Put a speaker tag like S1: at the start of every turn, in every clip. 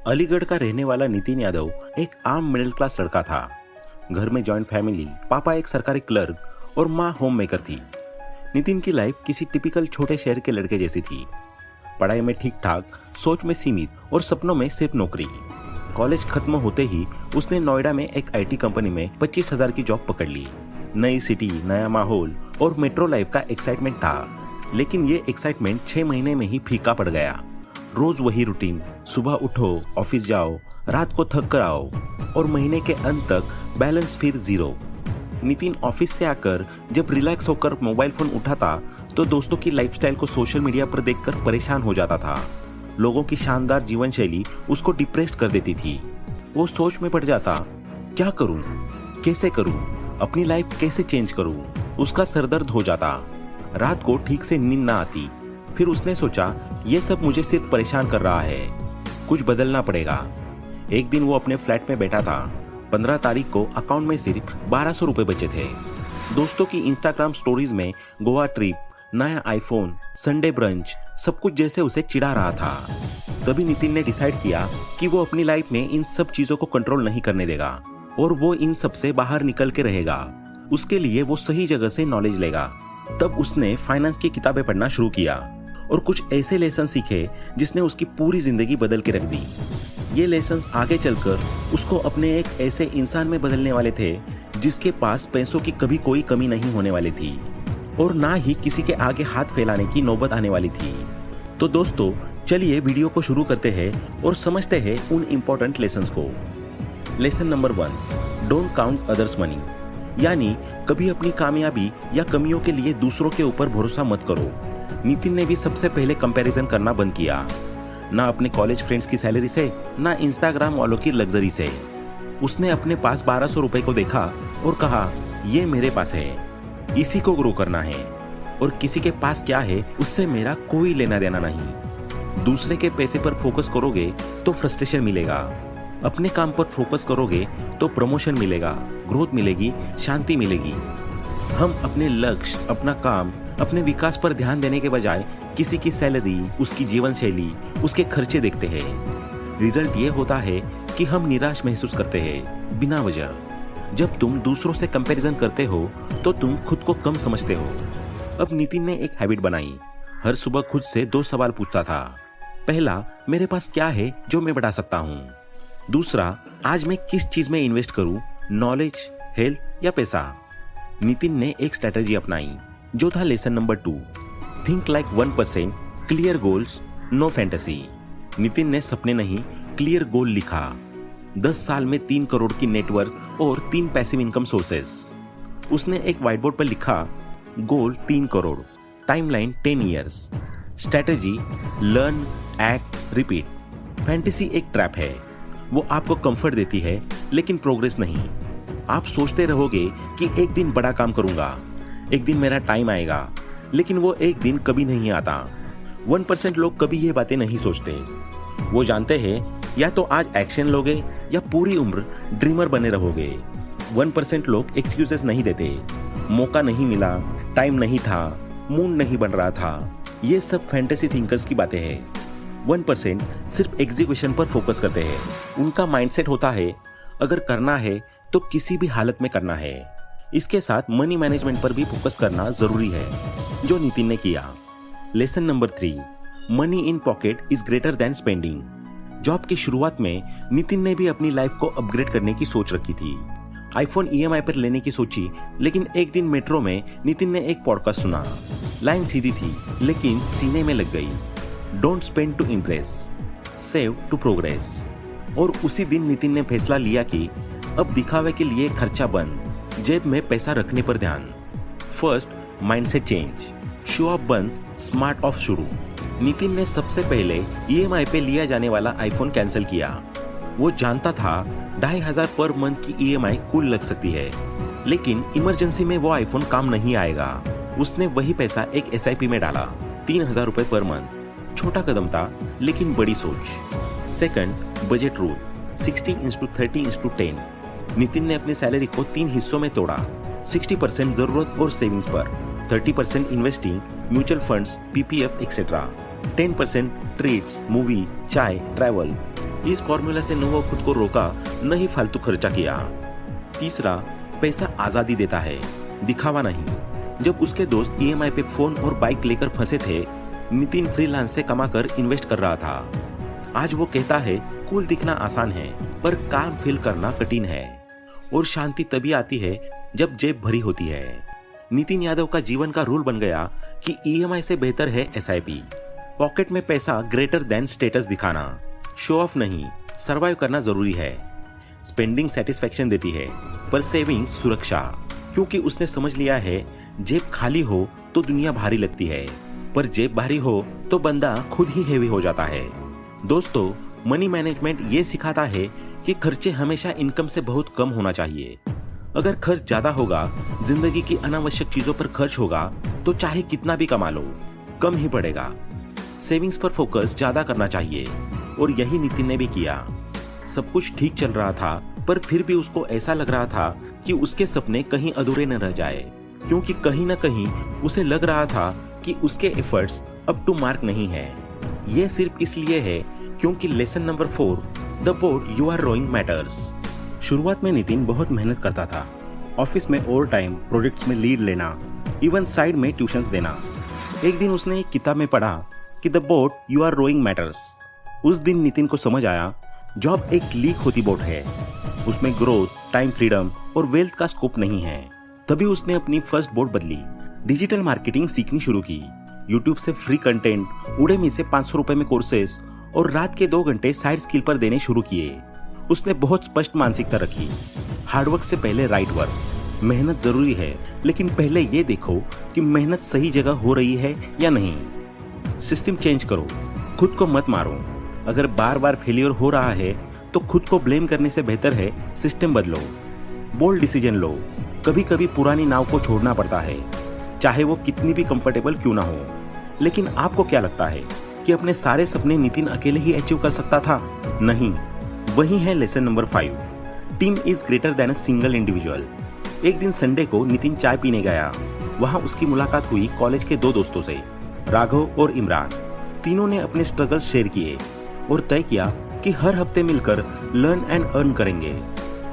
S1: अलीगढ़ का रहने वाला नितिन यादव एक आम मिडिल क्लास लड़का था। घर में जॉइंट फैमिली, पापा एक सरकारी क्लर्क और माँ होम मेकर थी। नितिन की लाइफ किसी टिपिकल छोटे शहर के लड़के जैसी थी। पढ़ाई में ठीक ठाक, सोच में सीमित और सपनों में सिर्फ नौकरी। कॉलेज खत्म होते ही उसने नोएडा में एक आईटी कंपनी में 25,000 की जॉब पकड़ ली। नई सिटी, नया माहौल और मेट्रो लाइफ का एक्साइटमेंट था, लेकिन ये एक्साइटमेंट 6 महीने में ही फीका पड़ गया। रोज वही रूटीन, सुबह उठो, ऑफिस जाओ, रात को थक कर आओ और महीने के अंत तक बैलेंस फिर जीरो। नितिन ऑफिस से आकर जब रिलैक्स होकर मोबाइल फोन उठाता तो दोस्तों की लाइफस्टाइल को सोशल मीडिया पर देखकर परेशान हो जाता था। लोगों की शानदार जीवन शैली उसको डिप्रेस्ड कर देती थी। वो सोच में पड़ जाता, क्या करूं, कैसे करूं, अपनी लाइफ कैसे चेंज करूं। उसका सरदर्द हो जाता, रात को ठीक से नींद ना आती। फिर उसने सोचा, ये सब मुझे सिर्फ परेशान कर रहा है, कुछ बदलना पड़ेगा। एक दिन वो अपने फ्लैट में बैठा था। 15 तारीख को अकाउंट में सिर्फ 1200 रुपए बचे थे। दोस्तों की इंस्टाग्राम स्टोरीज में गोवा ट्रिप, नया आईफोन, संडे ब्रंच, सब कुछ जैसे उसे चिढ़ा रहा था। तभी नितिन ने डिसाइड किया कि वो अपनी लाइफ में इन सब चीजों को कंट्रोल नहीं करने देगा और वो इन सब से बाहर निकल के रहेगा। उसके लिए वो सही जगह से नॉलेज लेगा। तब उसने फाइनेंस की किताबें पढ़ना शुरू किया और कुछ ऐसे लेसन सीखे जिसने उसकी पूरी जिंदगी बदल के रख दी। ये लेसन्स आगे चलकर उसको अपने एक ऐसे इंसान में बदलने वाले थे जिसके पास पैसों की कभी कोई कमी नहीं होने वाली थी और ना ही किसी के आगे हाथ फैलाने की नौबत आने वाली थी। तो दोस्तों, चलिए वीडियो को शुरू करते हैं और समझते हैं उन इम्पोर्टेंट लेसन्स को। Lesson number 1, don't count others money, यानी कभी अपनी कामयाबी या कमियों के लिए दूसरों के ऊपर भरोसा मत करो। नितिन ने भी सबसे पहले कंपैरिजन करना बंद किया, ना अपने कॉलेज फ्रेंड्स की सैलरी से, ना इंस्टाग्राम वालों की लग्जरी से। उसने अपने पास 1200 रुपए को देखा और कहा, ये मेरे पास है, इसी को ग्रो करना है और किसी के पास क्या है उससे मेरा कोई लेना देना नहीं। दूसरे के पैसे पर फोकस करोगे तो फ्रस्ट्रेशन मिलेगा, अपने काम पर फोकस करोगे तो प्रमोशन मिलेगा, ग्रोथ मिलेगी, शांति मिलेगी। हम अपने लक्ष्य, अपना काम, अपने विकास पर ध्यान देने के बजाय किसी की सैलरी, उसकी जीवन शैली, उसके खर्चे देखते हैं। रिजल्ट ये होता है कि हम निराश महसूस करते हैं बिना वजह। जब तुम दूसरों से कंपैरिजन करते हो तो तुम खुद को कम समझते हो। अब नितिन ने एक हैबिट बनाई। हर सुबह खुद से 2 सवाल पूछता था। पहला, मेरे पास क्या है जो मैं बढ़ा सकता हूँ। दूसरा, आज मैं किस चीज में इन्वेस्ट करूँ, नॉलेज, हेल्थ या पैसा। नितिन ने एक स्ट्रेटेजी अपनाई जो था lesson number 2, think like 1%, clear goals, no fantasy. Nitin ने सपने नहीं, क्लियर गोल लिखा। 10 साल में 3 करोड़ की नेटवर्थ और 3 पैसिव इनकम सोर्सेस। उसने एक व्हाइट बोर्ड पर लिखा, गोल 3 crore, timeline 10 years, strategy learn, act, repeat. Fantasy एक ट्रैप है, वो आपको कंफर्ट देती है लेकिन प्रोग्रेस नहीं। आप सोचते रहोगे कि एक दिन बड़ा काम करूंगा, एक दिन मेरा टाइम आएगा, लेकिन वो एक दिन कभी नहीं आता। 1% लोग कभी ये बातें नहीं सोचते। वो जानते हैं या तो आज एक्शन लोगे या पूरी उम्र ड्रीमर बने रहोगे। 1% लोग एक्सक्यूजेस नहीं देते, मौका नहीं मिला, टाइम नहीं था, मूड नहीं बन रहा था। ये सब फैंटेसी थिंकर्स की बातें हैं। 1% सिर्फ एग्जीक्यूशन पर फोकस करते हैं। उनका माइंडसेट होता है, अगर करना है तो किसी भी हालत में करना है। इसके साथ मनी मैनेजमेंट पर भी फोकस करना जरूरी है, जो नितिन ने किया। Lesson number 3, money in pocket is greater than spending. Job की शुरुआत में नितिन ने भी अपनी लाइफ को अपग्रेड करने की सोच रखी थी। आईफोन ईएमआई पर लेने की सोची, लेकिन एक दिन मेट्रो में नितिन ने एक पॉडकास्ट सुना। लाइन सीधी थी लेकिन सीने में लग गई, don't spend to impress, save to progress. और उसी दिन नितिन ने फैसला लिया कि अब दिखावे के लिए खर्चा बंद, जेब में पैसा रखने पर ध्यान। First, mindset change, show off बंद, स्मार्ट ऑफ शुरू। नितिन ने सबसे पहले ईएमआई पे लिया जाने वाला आईफोन कैंसिल किया। वो जानता था 2,500 पर मंथ की ईएमआई कुल लग सकती है, लेकिन इमरजेंसी में वो आईफोन काम नहीं आएगा। उसने वही पैसा एक एसआईपी में डाला, 3,000 रुपए पर मंथ। छोटा कदम था लेकिन बड़ी सोच। Second, budget rule, 60:30:10। नितिन ने अपनी सैलरी को 3 हिस्सों में तोड़ा। 60% जरूरत और सेविंग्स पर, 30% investing, mutual funds, PPF etcetera, 10% treats, movie, चाय, ट्रैवल, इस फॉर्मूला से न वो खुद को रोका, न ही फालतू खर्चा किया। तीसरा, पैसा आजादी देता है, दिखावा नहीं। जब उसके दोस्त ईएमआई पे फोन और बाइक लेकर फंसे थे, नितिन फ्रीलांस से कमाकर इन्वेस्ट कर रहा था। आज वो कहता है कूल दिखना आसान है, पर काम फील करना कठिन है। और शांति तभी आती है जब जेब भरी होती है। नितिन यादव का जीवन का रूल बन गया कि ईएमआई से बेहतर है एसआईपी। पॉकेट में पैसा ग्रेटर देन स्टेटस दिखाना, शो ऑफ नहीं, सर्वाइव करना जरूरी है। स्पेंडिंग सेटिस्फेक्शन देती है, पर सेविंग सुरक्षा, क्योंकि उसने समझ लिया है जेब खाली हो तो दुनिया भारी लगती है, पर जेब भारी हो तो बंदा खुद ही हेवी हो जाता है। दोस्तों, मनी मैनेजमेंट ये सिखाता है कि खर्चे हमेशा इनकम से बहुत कम होना चाहिए। अगर खर्च ज्यादा होगा, जिंदगी की अनावश्यक चीजों पर खर्च होगा, तो चाहे कितना भी कमा लो, कम ही पड़ेगा। सेविंग्स पर फोकस ज्यादा करना चाहिए, और यही नितिन ने भी किया। सब कुछ ठीक चल रहा था, पर फिर भी उसको ऐसा लग रहा था कि उसके सपने कहीं अधूरे न रह जाए, क्योंकि कहीं न कहीं उसे लग रहा था कि उसके एफर्ट्स अप टू मार्क नहीं है। ये सिर्फ इसलिए है क्योंकि lesson number 4, the boat you are rowing matters. शुरुआत में नितिन बहुत मेहनत करता था, ऑफिस में ओवर टाइम, प्रोजेक्ट्स में लीड लेना, इवन साइड में ट्यूशंस देना। एक दिन उसने एक किताब में पढ़ा कि the boat you are rowing matters. उस दिन नितिन को समझ आया, जॉब एक लीक होती बोट है, उसमें ग्रोथ, टाइम फ्रीडम और वेल्थ का स्कोप नहीं है। तभी उसने अपनी फर्स्ट बोट बदली, डिजिटल मार्केटिंग सीखनी शुरू की। यूट्यूब से फ्री कंटेंट, उडेमी से 500 रुपए में कोर्सेस और रात के 2 घंटे साइड स्किल पर देने शुरू किए। उसने बहुत स्पष्ट मानसिकता रखी, हार्डवर्क से पहले राइट वर्क। मेहनत जरूरी है, लेकिन पहले ये देखो कि मेहनत सही जगह हो रही है या नहीं। सिस्टम चेंज करो, खुद को मत मारो। अगर बार बार फेलियर हो रहा है तो खुद को ब्लेम करने से बेहतर है सिस्टम बदलो। बोल्ड डिसीजन लो। कभी कभी पुरानी नाव को छोड़ना पड़ता है, चाहे वो कितनी भी कंफर्टेबल क्यों ना हो। लेकिन आपको क्या लगता है कि अपने सारे सपने नितिन अकेले ही अचीव कर सकता था? नहीं। वही है lesson number 5, team is greater than a single individual. एक दिन संडे को नितिन चाय पीने गया। वहां उसकी मुलाकात हुई कॉलेज के 2 दोस्तों से, राघव और इमरान। तीनों ने अपने स्ट्रगल्स शेयर किए और तय किया कि हर हफ्ते मिलकर लर्न एंड अर्न करेंगे।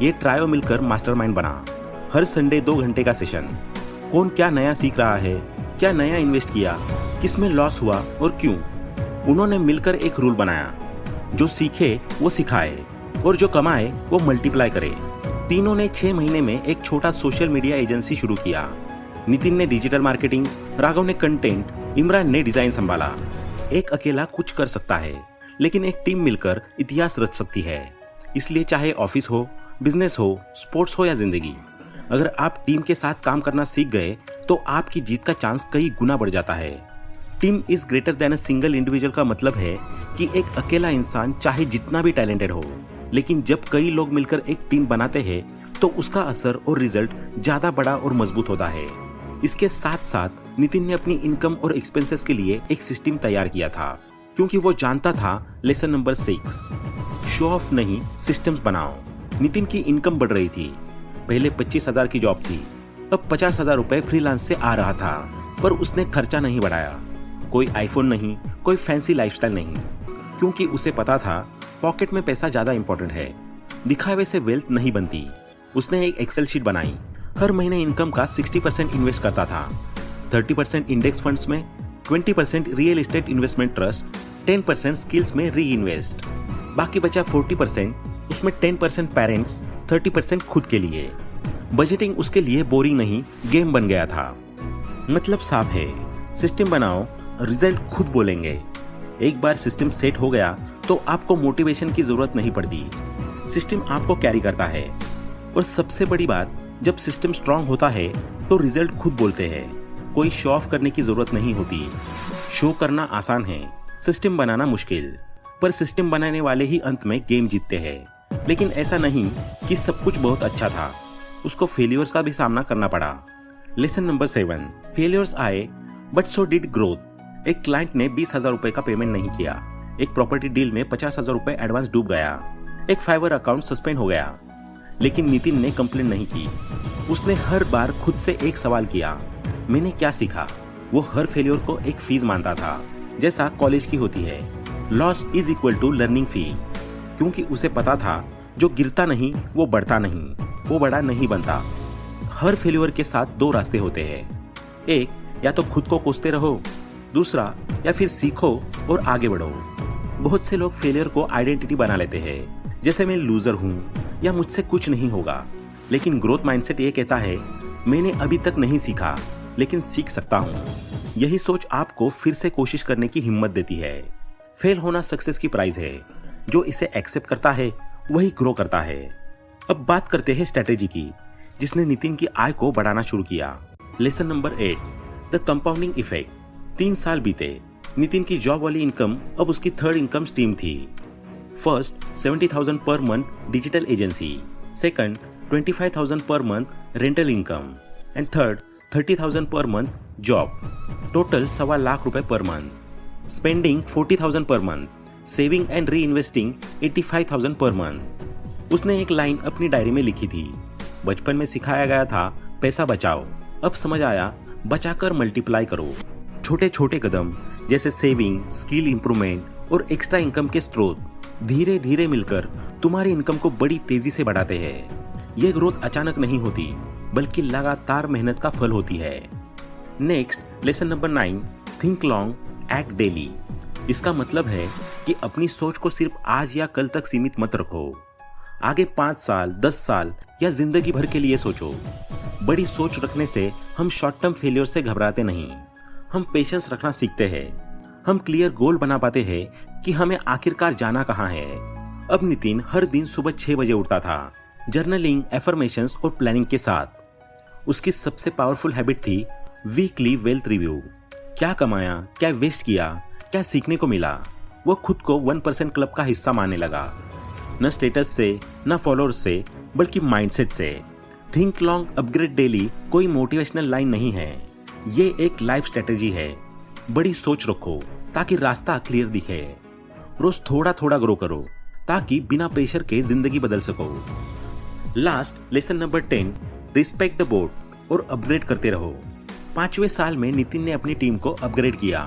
S1: ये ट्रायो मिलकर मास्टरमाइंड बना। हर संडे 2 घंटे का सेशन। कौन क्या नया सीख रहा है, क्या नया इन्वेस्ट किया, किसमें लॉस हुआ और क्यों। उन्होंने मिलकर एक रूल बनाया, जो सीखे वो सिखाए और जो कमाए वो मल्टीप्लाई करे। तीनों ने 6 महीने में एक छोटा सोशल मीडिया एजेंसी शुरू किया। नितिन ने डिजिटल मार्केटिंग, राघव ने कंटेंट, इमरान ने डिजाइन संभाला। एक अकेला कुछ कर सकता है, लेकिन एक टीम मिलकर इतिहास रच सकती है। इसलिए चाहे ऑफिस हो, बिजनेस हो, स्पोर्ट्स हो या जिंदगी, अगर आप टीम के साथ काम करना सीख गए तो आपकी जीत का चांस कई गुना बढ़ जाता है। Team is greater than a single individual का मतलब है कि एक अकेला इंसान चाहे जितना भी टैलेंटेड हो, लेकिन जब कई लोग मिलकर एक टीम बनाते हैं तो उसका असर और रिजल्ट ज्यादा बड़ा और मजबूत होता है। इसके साथ साथ नितिन ने अपनी इनकम और एक्सपेंसेस के लिए एक सिस्टम तैयार किया था, क्योंकि वो जानता था लेसन नंबर 6, शो ऑफ नहीं, सिस्टम्स बनाओ। नितिन की इनकम बढ़ रही थी। पहले 25,000 की जॉब थी, अब 50,000 रुपए फ्रीलांस से आ रहा था, पर उसने खर्चा नहीं बढ़ाया। कोई आईफोन नहीं, कोई फैंसी लाइफस्टाइल नहीं, क्योंकि उसे पता था पॉकेट में पैसा ज्यादा इंपॉर्टेंट है। दिखावे से वेल्थ नहीं बनती। उसने एक एक्सेल शीट बनाई। हर महीने इनकम का 60% इन्वेस्ट करता था, 30% इंडेक्स फंड्स में, 20% real estate investment trust, 10% skills में री इन्वेस्ट। बाकी बचा 40%, उसमें 10% पेरेंट्स, 30% खुद के लिए। बजटिंग उसके लिए बोरिंग नहीं, गेम बन गया था। मतलब साफ है, सिस्टम बनाओ, रिजल्ट खुद बोलेंगे। एक बार सिस्टम सेट हो गया तो आपको मोटिवेशन की जरूरत नहीं पड़ती, सिस्टम आपको कैरी करता है। और सबसे बड़ी बात, जब सिस्टम स्ट्रांग होता है तो रिजल्ट खुद बोलते हैं। कोई शो ऑफ करने की जरूरत नहीं होती। शो करना आसान है, सिस्टम बनाना मुश्किल। पर सिस्टम बनाने वाले ही अंत में गेम जीतते हैं। लेकिन ऐसा नहीं कि सब कुछ बहुत अच्छा था, उसको फेलियर्स का भी सामना करना पड़ा। लेसन नंबर 7, फेलियर्स आए बट सो डिड ग्रोथ। एक क्लाइंट ने 20,000 रुपए का पेमेंट नहीं किया। एक प्रॉपर्टी डील में 50,000 रुपए एडवांस डूब गया। एक फाइवर अकाउंट सस्पेंड हो गया। लेकिन नितिन ने कंप्लेन नहीं की। उसने हर बार खुद से एक सवाल किया, मैंने क्या सीखा। वो हर फेलियर को एक फीस मानता था, जैसा कॉलेज की होती है। Loss is equal to learning fee. क्योंकि उसे पता था जो गिरता नहीं वो बढ़ता नहीं, वो बड़ा नहीं बनता। हर फेल्यूर के साथ दो रास्ते होते हैं, एक या तो खुद को कोसते रहो, दूसरा या फिर सीखो और आगे बढ़ो। बहुत से लोग फेलियर को आइडेंटिटी बना लेते हैं, जैसे मैं लूजर हूँ या मुझसे कुछ नहीं होगा। लेकिन ग्रोथ माइंडसेट ये कहता है मैंने अभी तक नहीं सीखा लेकिन सीख सकता हूँ। यही सोच आपको फिर से कोशिश करने की हिम्मत देती है। फेल होना सक्सेस की प्राइस है, जो इसे एक्सेप्ट करता है वही ग्रो करता है। अब बात करते हैं स्ट्रेटेजी की, जिसने नितिन की आय को बढ़ाना शुरू किया। Lesson number 8, the compounding effect. 3 साल बीते। नितिन की जॉब वाली इनकम अब उसकी थर्ड इनकम स्ट्रीम थी। First 70,000 per month digital agency, second 25,000 per month rental income and third 30,000 per month job. Total 1.25 lakh रुपए per month. Spending 40,000 per month, saving and re investing 85,000 per month. उसने एक line अपनी diary में लिखी थी, बचपन में सिखाया गया था पैसा बचाओ, अब समझ आया बचाकर मल्टीप्लाई करो। छोटे छोटे कदम जैसे सेविंग, स्किल इंप्रूवमेंट और एक्स्ट्रा इनकम के स्रोत धीरे धीरे मिलकर तुम्हारी इनकम को बड़ी तेजी से बढ़ाते हैं। यह ग्रोथ अचानक नहीं होती, बल्कि लगातार मेहनत का फल होती है। Next lesson number 9, think long, act daily. इसका मतलब है कि अपनी सोच को सिर्फ आज या कल तक सीमित मत रखो। आगे 5 साल, 10 साल या जिंदगी भर के लिए सोचो। बड़ी सोच रखने से हम शॉर्ट टर्म फेलियर से घबराते नहीं, हम पेशेंस रखना सीखते हैं। हम क्लियर गोल बना पाते हैं कि हमें आखिरकार जाना कहाँ है। अब नितिन हर दिन सुबह 6 बजे उठता था, जर्नलिंग, एफर्मेशंस और प्लानिंग के साथ। उसकी सबसे पावरफुल हैबिट थी वीकली वेल्थ रिव्यू। क्या कमाया, क्या वेस्ट किया, क्या सीखने को मिला। वो खुद को 1% क्लब का हिस्सा मानने लगा, न स्टेटस से, न फॉलोअर्स से, बल्कि माइंडसेट से। थिंक लॉन्ग, अपग्रेड डेली कोई मोटिवेशनल लाइन नहीं है, ये एक लाइफ स्ट्रेटेजी है। बड़ी सोच रखो ताकि रास्ता क्लियर दिखे। रोज थोड़ा थोड़ा ग्रो करो ताकि बिना प्रेशर के जिंदगी बदल सको। Last lesson number 10, respect the board और अपग्रेड करते रहो। 5वें साल में नितिन ने अपनी टीम को अपग्रेड किया।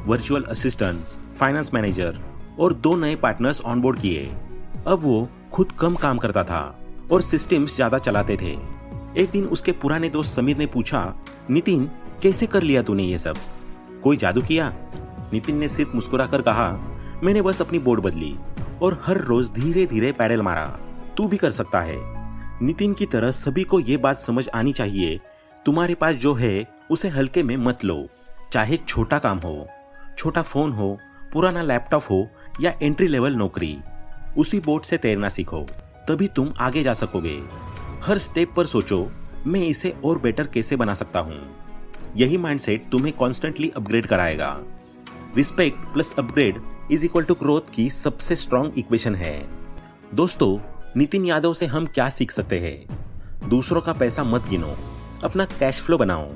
S1: वर्चुअल असिस्टेंट्स, फाइनेंस मैनेजर और 2 नए पार्टनर्स ऑनबोर्ड किए। अब वो खुद कम काम करता था और सिस्टम्स ज्यादा चलाते थे। एक दिन उसके पुराने दोस्त समीर ने पूछा, नितिन कैसे कर लिया तूने ये सब, कोई जादू किया? नितिन ने सिर्फ मुस्कुराकर कहा, मैंने बस अपनी बोर्ड बदली और हर रोज धीरे धीरे पैडल मारा। तू भी कर सकता है। नितिन की तरह सभी को ये बात समझ आनी चाहिए, तुम्हारे पास जो है उसे हल्के में मत लो। चाहे छोटा काम हो, छोटा फोन हो, पुराना लैपटॉप हो या एंट्री लेवल नौकरी, उसी बोट से तैरना सीखो, तभी तुम आगे जा सकोगे। हर स्टेप पर सोचो, मैं इसे और बेटर कैसे बना सकता हूँ। यही माइंडसेट तुम्हें कॉन्स्टेंटली अपग्रेड कराएगा। Respect plus upgrade is equal to growth की सबसे स्ट्रॉन्ग इक्वेशन है। दोस्तों, नितिन यादव से हम क्या सीख सकते हैं? दूसरों का पैसा मत गिनो, अपना कैश फ्लो बनाओ।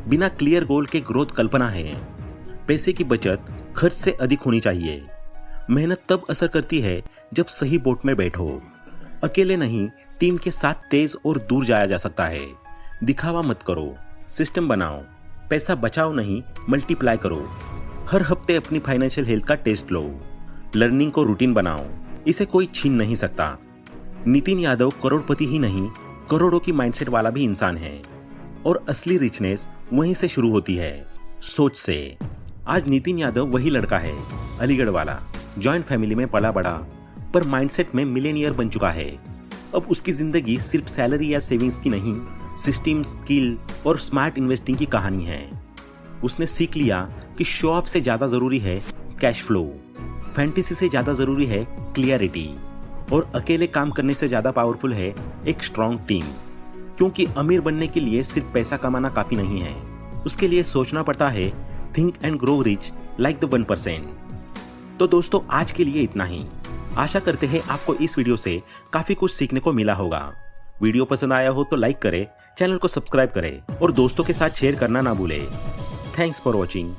S1: बिना क्लियर गोल के ग्रोथ कल्पना है। पैसे की बचत खर्च से अधिक होनी चाहिए। मेहनत तब असर करती है जब सही बोट में बैठो। अकेले नहीं, टीम के साथ तेज और दूर जाया जा सकता है। दिखावा मत करो, सिस्टम बनाओ। पैसा बचाओ नहीं, मल्टीप्लाई करो। हर हफ्ते अपनी फाइनेंशियल हेल्थ का टेस्ट लो। लर्निंग को रूटीन बनाओ, इसे कोई छीन नहीं सकता। नितिन यादव करोड़पति ही नहीं, करोड़ों की माइंडसेट वाला भी इंसान है। और असली रिचनेस वहीं से शुरू होती है, सोच से। आज नितिन यादव वही लड़का है, अलीगढ़ वाला, जॉइंट फैमिली में पला बड़ा, पर माइंडसेट में मिलेनियर बन चुका है। अब उसकी जिंदगी सिर्फ सैलरी या सेविंग्स की नहीं, सिस्टम, स्किल और स्मार्ट इन्वेस्टिंग की कहानी है। उसने सीख लिया कि शो ऑफ से ज्यादा जरूरी है कैश फ्लो, फैंटेसी से ज्यादा जरूरी है क्लियरिटी, और अकेले काम करने से ज्यादा पावरफुल है एक स्ट्रॉन्ग टीम। क्योंकि अमीर बनने के लिए सिर्फ पैसा कमाना काफी नहीं है, उसके लिए सोचना पड़ता है think and grow rich like the 1%। तो दोस्तों, आज के लिए इतना ही। आशा करते हैं आपको इस वीडियो से काफी कुछ सीखने को मिला होगा। वीडियो पसंद आया हो तो लाइक करें, चैनल को सब्सक्राइब करें और दोस्तों के साथ शेयर करना ना भूलें। Thanks for watching.